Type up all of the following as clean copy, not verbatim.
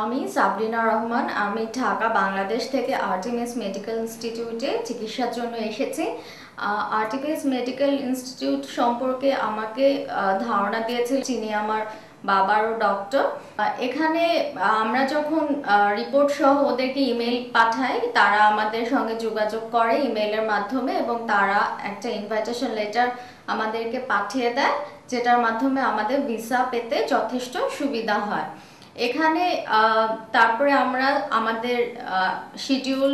আমি সাবরিনা রহমান। আমি ঢাকা বাংলাদেশ থেকে আর্টিমিস মেডিকেল ইনস্টিটিউটে চিকিৎসার জন্য এসেছি। আর্টিমিস মেডিকেল ইনস্টিটিউট সম্পর্কে আমাকে ধারণা দিয়েছিল যিনি আমার বাবারও ডক্টর। এখানে আমরা যখন রিপোর্ট সহ ওদেরকে ইমেল পাঠাই, তারা আমাদের সঙ্গে যোগাযোগ করে ইমেলের মাধ্যমে এবং তারা একটা ইনভাইটেশন লেটার আমাদেরকে পাঠিয়ে দেয়, যেটার মাধ্যমে আমাদের ভিসা পেতে যথেষ্ট সুবিধা হয়। এখানে তারপরে আমরা আমাদের শিডিউল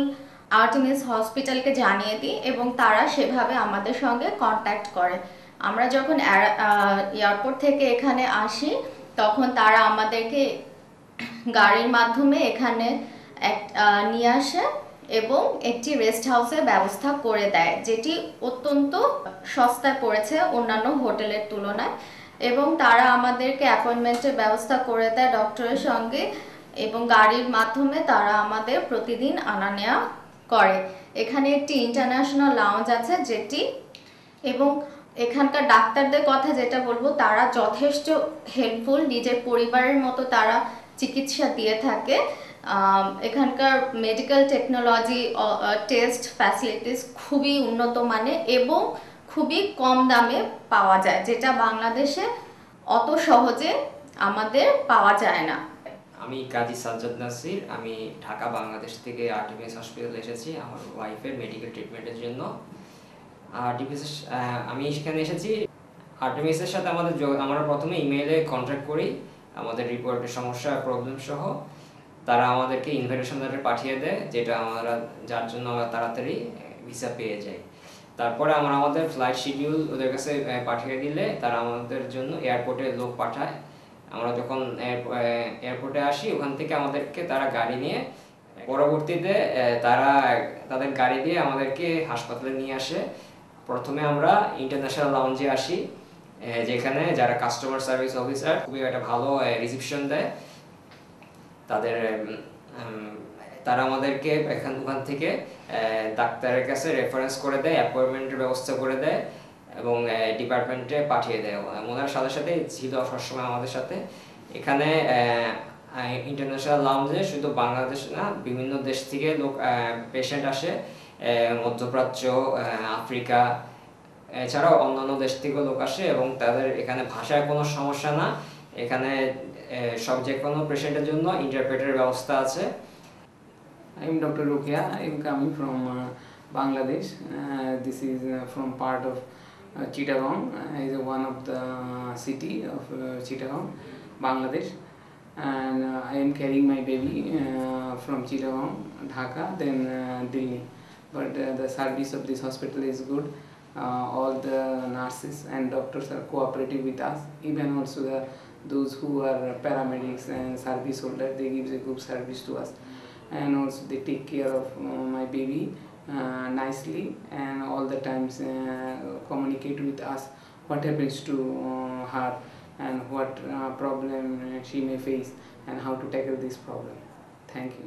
আর্টিমিস হসপিটালকে জানিয়ে দিই এবং তারা সেভাবে আমাদের সঙ্গে কন্ট্যাক্ট করে। আমরা যখন এয়ারপোর্ট থেকে এখানে আসি তখন তারা আমাদেরকে গাড়ির মাধ্যমে এখানে নিয়ে আসে এবং একটি রেস্ট হাউসের ব্যবস্থা করে দেয়, যেটি অত্যন্ত সস্তায় পড়েছে অন্যান্য হোটেলের তুলনায়। এবং তারা আমাদেরকে অ্যাপয়েন্টমেন্টের ব্যবস্থা করে দেয় ডক্টরের সঙ্গে এবং গাড়ির মাধ্যমে তারা আমাদের প্রতিদিন আনা নেওয়া করে। এখানে একটি ইন্টারন্যাশনাল লাউঞ্জ আছে যেটি, এবং এখানকার ডাক্তারদের কথা যেটা বলবো, তারা যথেষ্ট হেল্পফুল, নিজের পরিবারের মতো তারা চিকিৎসা দিয়ে থাকে। এখানকার মেডিকেল টেকনোলজি, টেস্ট ফ্যাসিলিটিস খুবই উন্নত মানের এবং খুবই কম দামে পাওয়া যায়, যেটা বাংলাদেশে অত সহজে আমাদের পাওয়া যায় না। আমি কাজী সাজ্জাদ নাসির। আমি ঢাকা বাংলাদেশ থেকে আর্টিমিস হসপিটাল এসেছি আমার ওয়াইফের মেডিকেল ট্রিটমেন্টের জন্য। আমি সেখানে এসেছি আর্টিমিসের সাথে আমরা প্রথমে ইমেইলে কন্ট্যাক্ট করি আমাদের রিপোর্টের সমস্যা প্রবলেম সহ। তারা আমাদেরকে ইনভাইটেশন লেটার পাঠিয়ে দেয়, যার জন্য আমরা তাড়াতাড়ি ভিসা পেয়ে যাই। তারপরে আমরা আমাদের ফ্লাইট শিডিউল ওদের কাছে পাঠিয়ে দিলে তারা আমাদের জন্য এয়ারপোর্টে লোক পাঠায়। আমরা যখন এয়ারপোর্টে আসি ওখান থেকে আমাদেরকে তারা গাড়ি নিয়ে পরবর্তীতে তাদের গাড়ি দিয়ে আমাদেরকে হাসপাতালে নিয়ে আসে। প্রথমে আমরা ইন্টারন্যাশনাল লাউঞ্জে আসি, যেখানে যারা কাস্টমার সার্ভিস অফিসার খুবই একটা ভালো রিসিপশন দেয়। তারা আমাদেরকে ওখান থেকে ডাক্তারের কাছে রেফারেন্স করে দেয়, অ্যাপয়েন্টমেন্টের ব্যবস্থা করে দেয় এবং ডিপার্টমেন্টে পাঠিয়ে দেয়। ওনার সাথে সাথে ছিল সবসময় আমাদের সাথে। এখানে ইন্টারন্যাশনাল লাউঞ্জে শুধু বাংলাদেশ না, বিভিন্ন দেশ থেকে পেশেন্ট আসে, মধ্যপ্রাচ্য, আফ্রিকা, এছাড়াও অন্যান্য দেশ থেকে লোক আসে এবং তাদের এখানে ভাষায় কোনো সমস্যা না। এখানে যে কোনো পেশেন্টের জন্য ইন্টারপ্রেটারের ব্যবস্থা আছে। I am Dr. Rukia. I am coming from Bangladesh. This is from part of Chittagong. Is one of the city of Chittagong, Bangladesh. And I am carrying my baby from Chittagong, Dhaka, then Delhi. But the service of this hospital is good. All the nurses and doctors are cooperative with us. Even also those who are paramedics and service holders, they give a good service to us. And also they take care of my baby nicely, and all the times communicate with us what happens to her and what problem she may face and how to tackle this problem. Thank you.